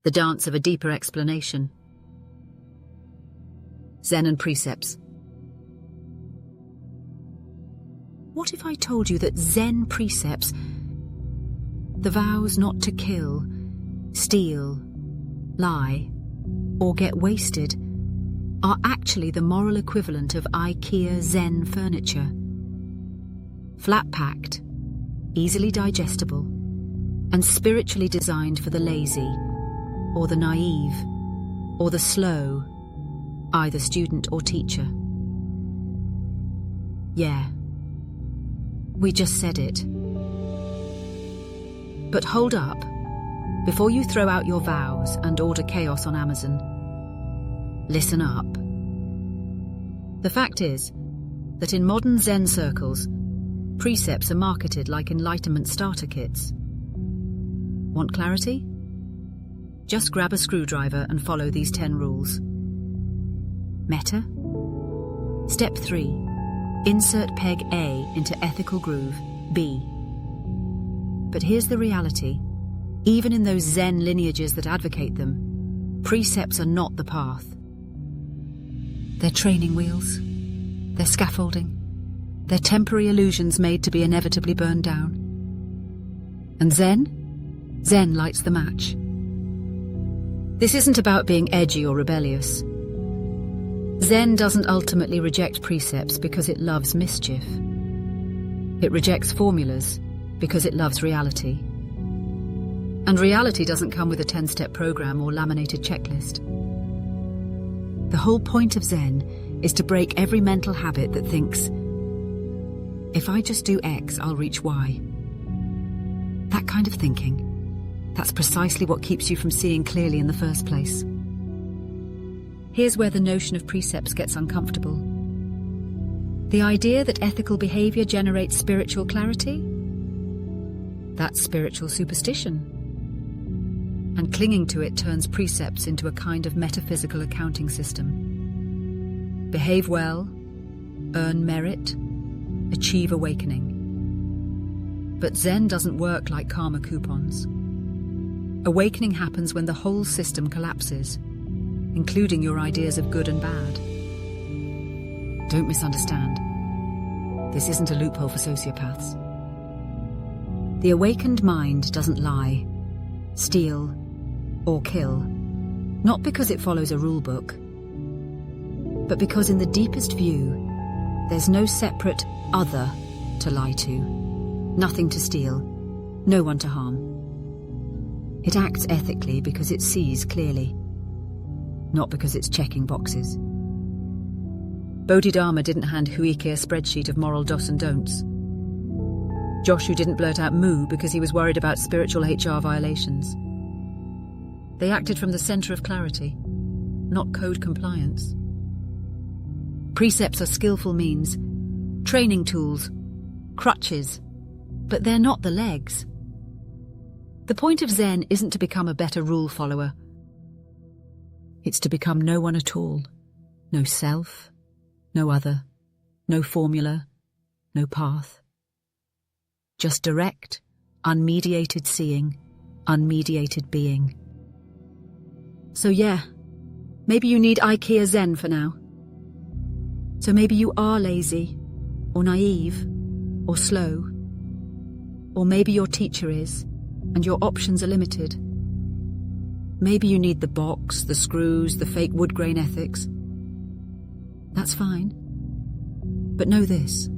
the dance of a deeper explanation. Zen and Precepts. What if I told you that Zen precepts, the vows not to kill, steal, lie, or get wasted, are actually the moral equivalent of Ikea Zen furniture? Flat-packed, easily digestible, and spiritually designed for the lazy, or the naive, or the slow, either student or teacher. Yeah, we just said it. But hold up, before you throw out your vows and order chaos on Amazon. Listen up. The fact is that in modern Zen circles, precepts are marketed like enlightenment starter kits. Want clarity? Just grab a screwdriver and follow these 10 rules. Meta. Step 3. Insert peg A into ethical groove B. But here's the reality. Even in those Zen lineages that advocate them, precepts are not the path. They're training wheels. They're scaffolding. They're temporary illusions made to be inevitably burned down. And Zen? Zen lights the match. This isn't about being edgy or rebellious. Zen doesn't ultimately reject precepts because it loves mischief. It rejects formulas because it loves reality. And reality doesn't come with a 10-step program or laminated checklist. The whole point of Zen is to break every mental habit that thinks, if I just do X, I'll reach Y. That kind of thinking, that's precisely what keeps you from seeing clearly in the first place. Here's where the notion of precepts gets uncomfortable. The idea that ethical behavior generates spiritual clarity? That's spiritual superstition. And clinging to it turns precepts into a kind of metaphysical accounting system. Behave well, earn merit, achieve awakening. But Zen doesn't work like karma coupons. Awakening happens when the whole system collapses, including your ideas of good and bad. Don't misunderstand. This isn't a loophole for sociopaths. The awakened mind doesn't lie, steal, or kill, not because it follows a rule book, but because in the deepest view, there's no separate other to lie to, nothing to steal, no one to harm. It acts ethically because it sees clearly, not because it's checking boxes. Bodhidharma didn't hand Huike a spreadsheet of moral dos and don'ts. Joshu didn't blurt out moo because he was worried about spiritual HR violations. They acted from the center of clarity, not code compliance. Precepts are skillful means, training tools, crutches, but they're not the legs. The point of Zen isn't to become a better rule follower. It's to become no one at all. No self, no other, no formula, no path. Just direct, unmediated seeing, unmediated being. So yeah, maybe you need Ikea Zen for now. So maybe you are lazy, or naive, or slow. Or maybe your teacher is, and your options are limited. Maybe you need the box, the screws, the fake wood grain ethics. That's fine. But know this.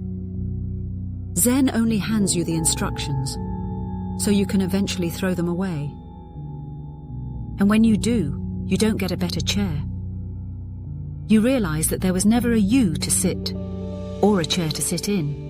Zen only hands you the instructions, so you can eventually throw them away. And when you do, you don't get a better chair. You realize that there was never a you to sit, or a chair to sit in.